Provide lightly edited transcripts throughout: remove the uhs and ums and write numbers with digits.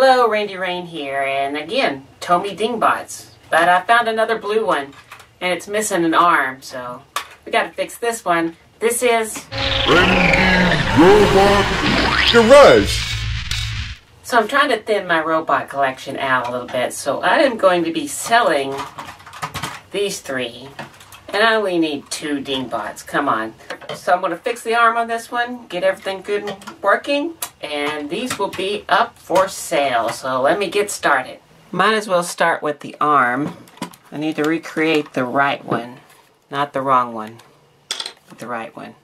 Hello, Randy Rain here, and again, TOMY DingBots. But I found another blue one, and it's missing an arm, so we gotta fix this one. This is Randy's Robot Garage. So I'm trying to thin my robot collection out a little bit, so I am going to be selling these three. And I only need 2 DingBots, come on. So I'm going to fix the arm on this one, get everything good and working, and these will be up for sale. So let me get started. Might as well start with the arm. I need to recreate the right one, not the wrong one, but the right one.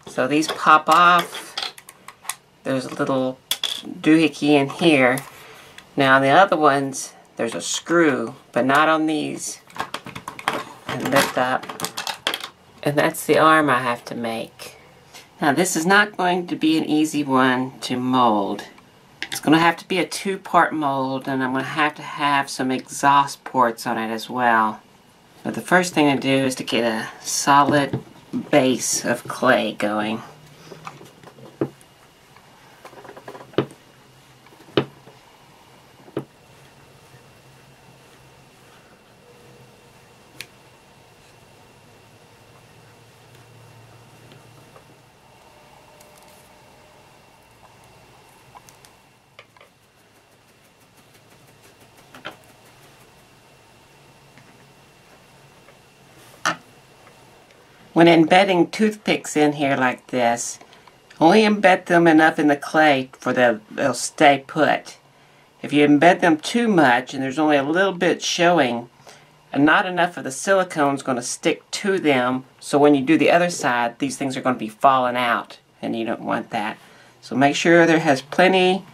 So these pop off. There's a little doohickey in here. Now the other ones, there's a screw, but not on these. And lift up, and that's the arm I have to make. Now this is not going to be an easy one to mold. It's going to have to be a 2-part mold, and I'm going to have some exhaust ports on it as well. But the first thing to do is to get a solid base of clay going. When embedding toothpicks in here like this, only embed them enough in the clay for they'll stay put. If you embed them too much and there's only a little bit showing, and not enough of the silicone is going to stick to them, so when you do the other side, these things are going to be falling out, and you don't want that. So make sure there has plenty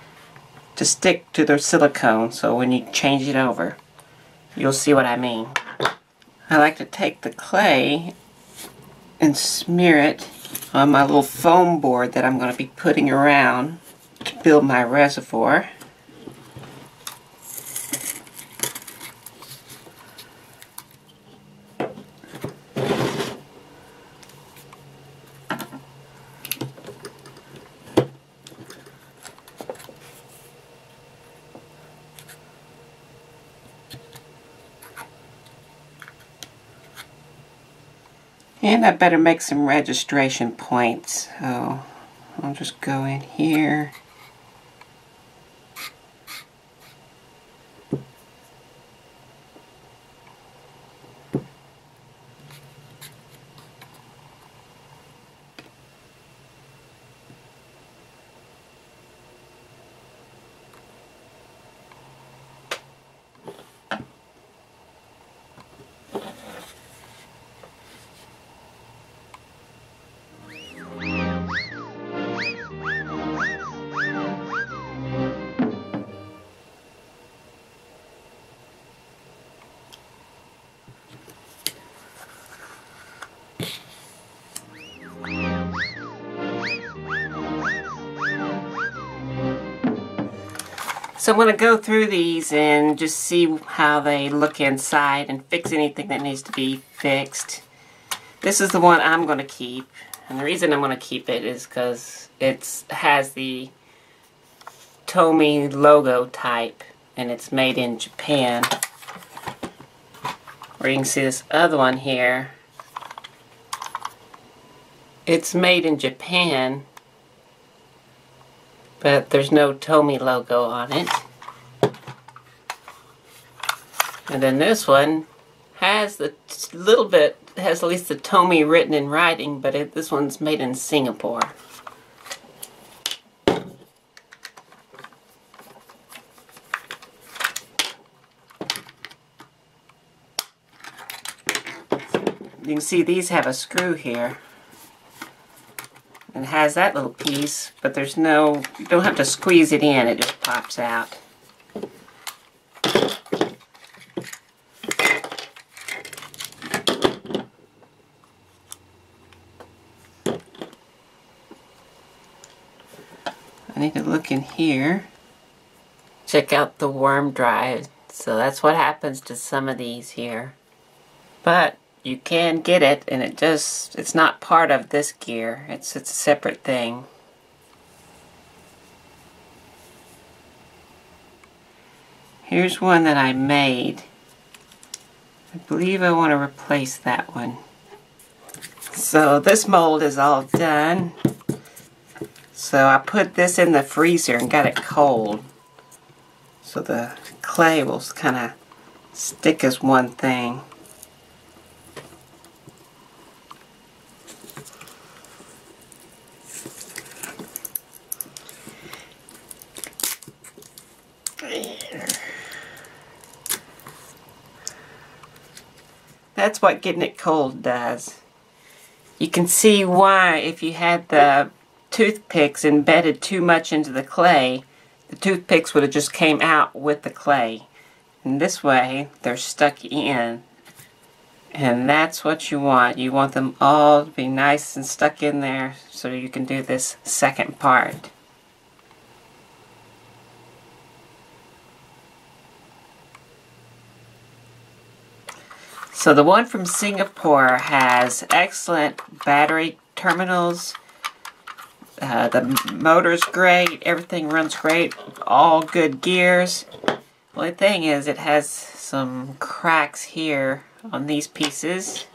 to stick to the silicone, so when you change it over, you'll see what I mean. I like to take the clay and smear it on my little foam board that I'm going to be putting around to build my reservoir. And I better make some registration points. So I'll just go in here. So I'm going to go through these and just see how they look inside and fix anything that needs to be fixed. This is the one I'm going to keep, and the reason I'm going to keep it is because it has the TOMY logo type, and it's made in Japan. Or you can see this other one here. It's made in Japan, but there's no TOMY logo on it. And then this one has the little bit, has at least the TOMY written in writing, but this one's made in Singapore. You can see these have a screw here. And it has that little piece, but there's no, you don't have to squeeze it in, it just pops out. I need to look in here. Check out the worm drive. So that's what happens to some of these here. But you can get it, and it's not part of this gear. It's a separate thing. here's one that I made. I believe I want to replace that one. So this mold is all done. So I put this in the freezer and got it cold. So the clay will kind of stick as one thing. That's what getting it cold does. You can see why if you had the toothpicks embedded too much into the clay, the toothpicks would have just came out with the clay. And this way, they're stuck in. And that's what you want. You want them all to be nice and stuck in there so you can do this second part. So the one from Singapore has excellent battery terminals. The motor's great. Everything runs great. All good gears. The only thing is it has some cracks here on these pieces.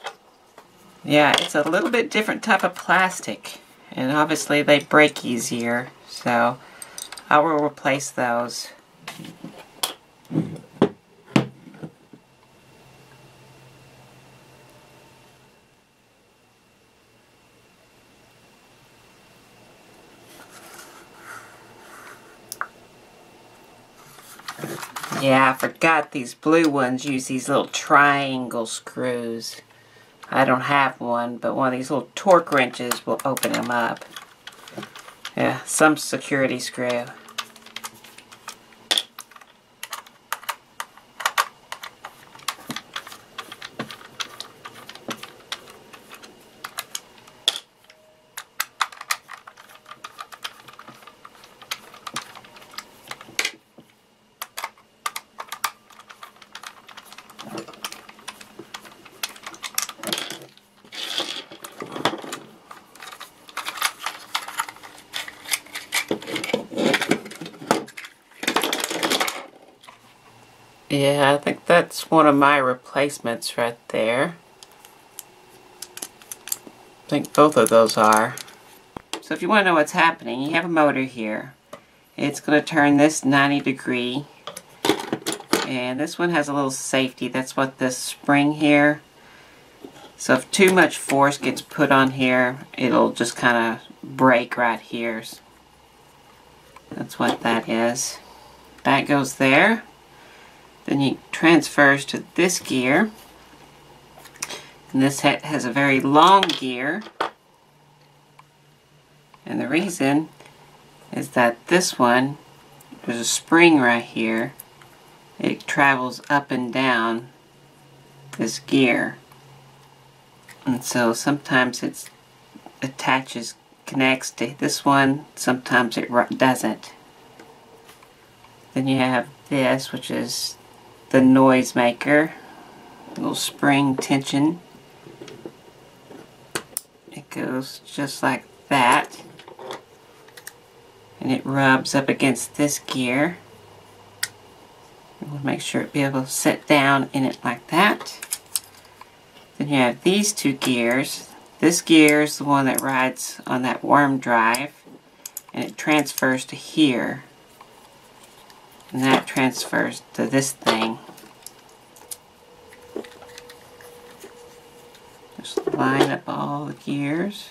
Yeah, it's a little bit different type of plastic. And obviously they break easier. So I will replace those. Yeah, I forgot these blue ones use these little triangle screws. I don't have one, but one of these little torque wrenches will open them up. Yeah, some security screw. Yeah, I think that's one of my replacements right there. I think both of those are. So if you want to know what's happening, you have a motor here. It's going to turn this 90 degree. And this one has a little safety. That's what this spring here. So if too much force gets put on here, it'll just kind of break right here. That's what that is. That goes there. Then it transfers to this gear. And this has a very long gear. And the reason is that this one, there's a spring right here. It travels up and down this gear. And so sometimes it attaches, connects to this one, sometimes it doesn't. Then you have this, which is the noise maker, little spring tension. It goes just like that, and it rubs up against this gear. We'll make sure it be able to sit down in it like that. Then you have these two gears. This gear is the one that rides on that worm drive, and it transfers to here. And that transfers to this thing. Just line up all the gears.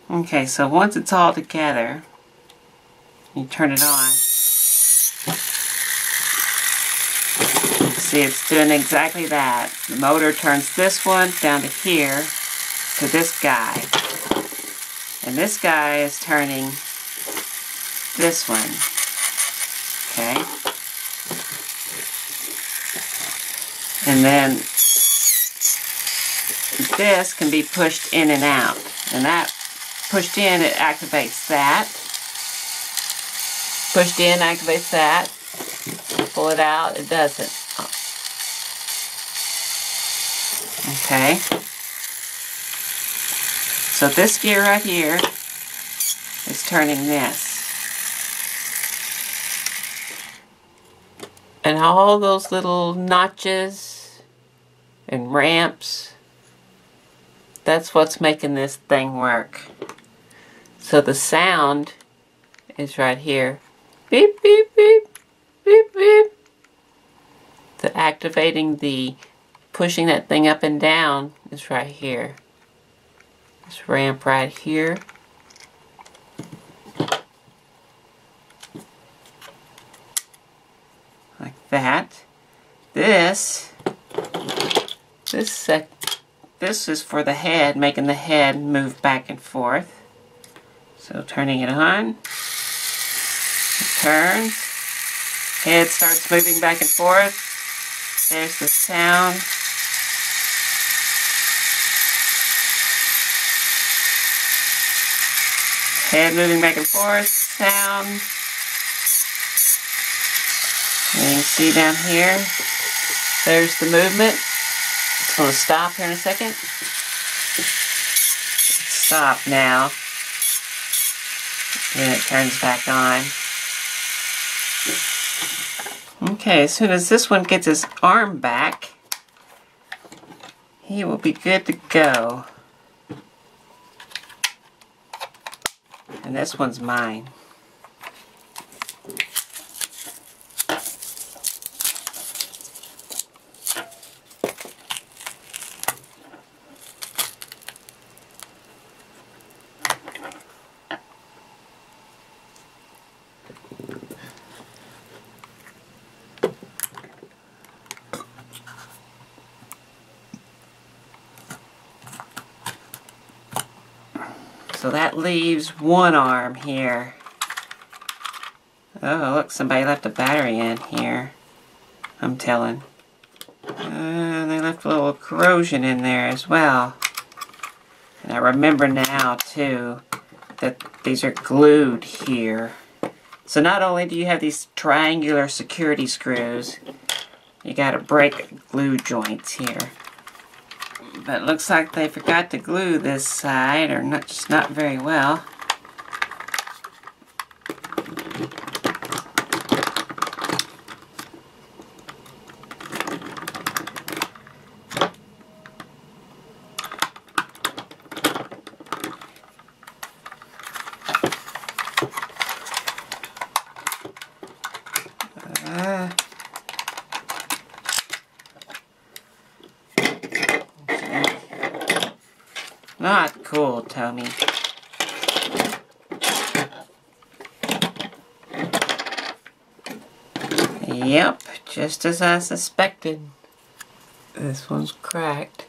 Okay, so once it's all together, you turn it on. See, it's doing exactly that. The motor turns this one down to here to this guy. And this guy is turning this one. Okay? And then this can be pushed in and out. And that pushed in, it activates that. Pushed in, activates that. Pull it out, it doesn't. Okay. So this gear right here is turning this. And all those little notches and ramps, that's what's making this thing work. So the sound is right here. Beep, beep, beep, beep, beep. The activating the pushing that thing up and down is right here. This ramp right here. Like that. This is for the head, making the head move back and forth. So turning it on, it turns, head starts moving back and forth. There's the sound. Head moving back and forth, sound. And you can see down here, there's the movement. It's going to stop here in a second. Stop now. Then it turns back on. Okay, as soon as this one gets his arm back, he will be good to go. And this one's mine. So that leaves one arm here. Oh, look, somebody left a battery in here. I'm telling. They left a little corrosion in there as well. And I remember now, too, that these are glued here. So not only do you have these triangular security screws, you gotta break glue joints here. But it looks like they forgot to glue this side, or not, just not very well. Not cool, Tommy. Yep, just as I suspected. This one's cracked.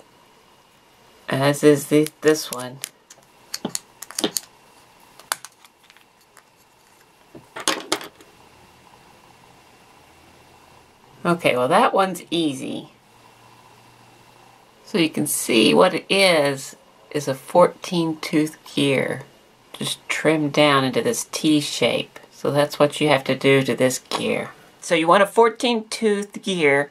As is this one. Okay, well that one's easy. So you can see what it is a 14 tooth gear, just trimmed down into this T shape. So that's what you have to do to this gear. So you want a 14 tooth gear,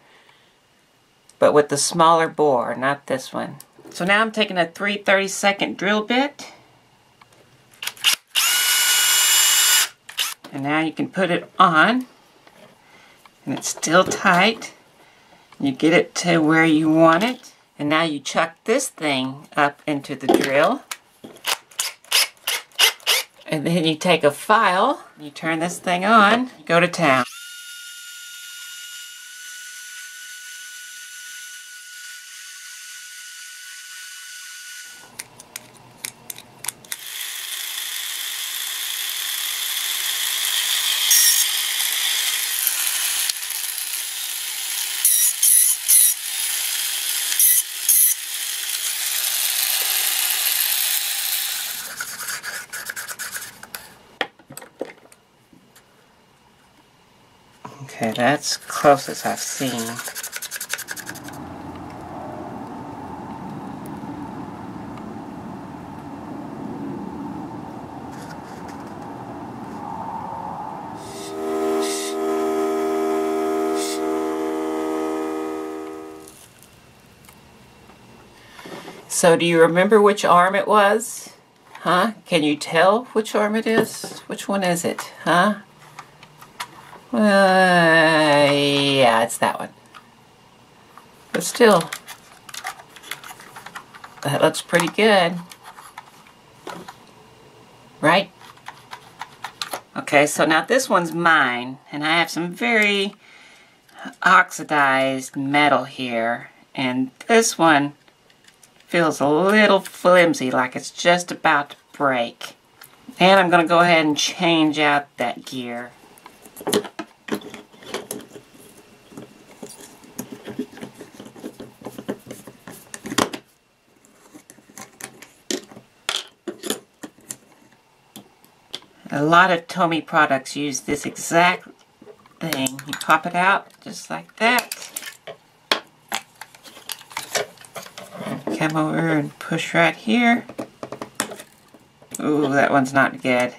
but with the smaller bore, not this one. So now I'm taking a 3/32 drill bit, and now you can put it on, and it's still tight. You get it to where you want it. And now you chuck this thing up into the drill. And then you take a file, you turn this thing on, go to town. Okay, that's closest I've seen. So do you remember which arm it was? Huh? Can you tell which arm it is? Which one is it? Huh? Yeah, it's that one. But still, that looks pretty good. Right? Okay, so now this one's mine, and I have some very oxidized metal here, and this one feels a little flimsy, like it's just about to break. And I'm going to go ahead and change out that gear. A lot of Tomy products use this exact thing. You pop it out just like that. Come over and push right here. Ooh, that one's not good.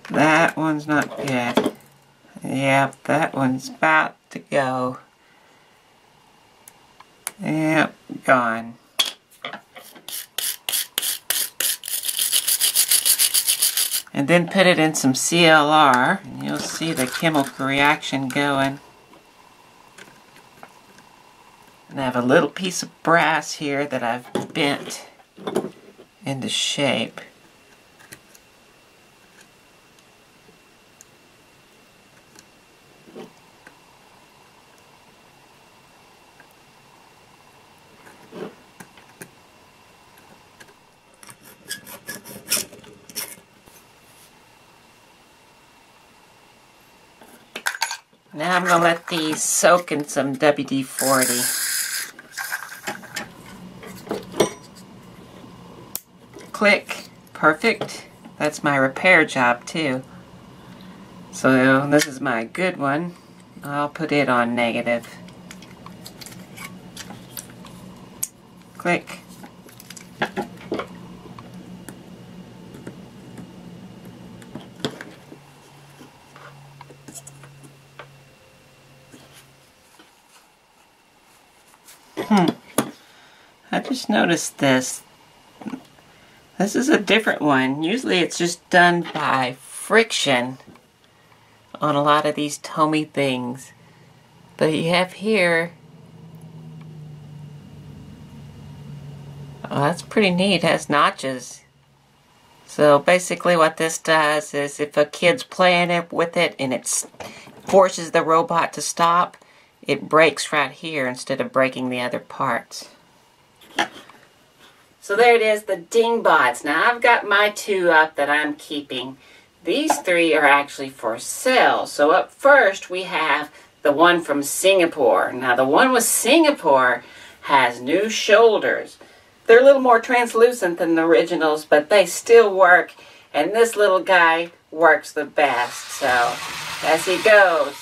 That one's not good. Yep, that one's about to go. Yep, gone. And then put it in some CLR, and you'll see the chemical reaction going. And I have a little piece of brass here that I've bent into shape. Now I'm going to let these soak in some WD-40. Click. Perfect. That's my repair job too. So this is my good one. I'll put it on negative. Click. I just noticed this. This is a different one. Usually it's just done by friction on a lot of these Tomy things. But you have here, oh, that's pretty neat. It has notches. So basically what this does is if a kid's playing it with it and it forces the robot to stop, it breaks right here instead of breaking the other parts. So there it is, the DingBots. Now I've got my two up that I'm keeping. These three are actually for sale. So up first we have the one from Singapore. Now the one with Singapore has new shoulders. They're a little more translucent than the originals, but they still work. And this little guy works the best. So as he goes.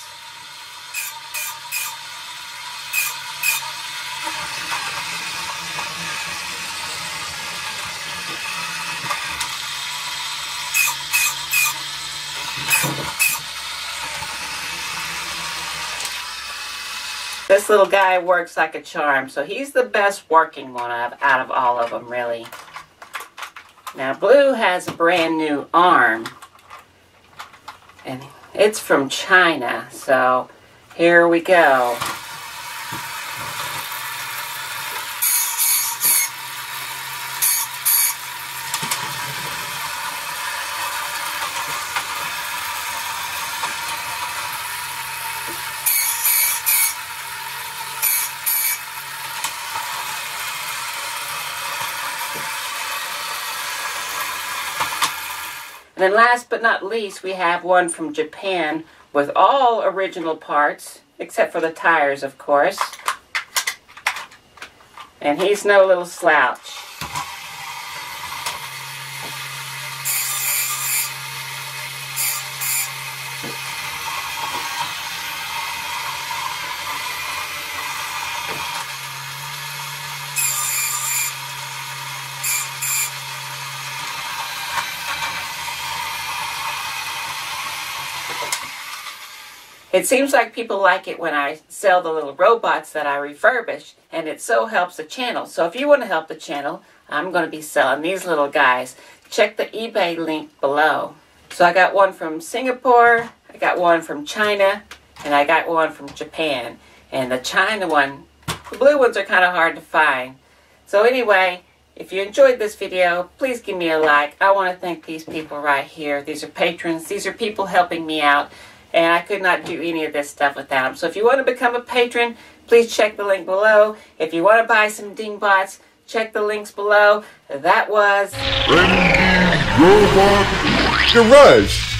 This little guy works like a charm, so he's the best working one out of all of them, really. Now, Blue has a brand new arm, and it's from China, so here we go. And then last but not least, we have one from Japan with all original parts, except for the tires, of course. And he's no little slouch. It seems like people like it when I sell the little robots that I refurbish, and it so helps the channel. So if you want to help the channel, I'm going to be selling these little guys. Check the eBay link below. So I got one from Singapore, I got one from China, and I got one from Japan. And the China one, the blue ones are kind of hard to find. So anyway, if you enjoyed this video, please give me a like. I want to thank these people right here. These are patrons. These are people helping me out. And I could not do any of this stuff without them. So if you want to become a patron, please check the link below. If you want to buy some DingBots, check the links below. That was Randy's Robot Garage.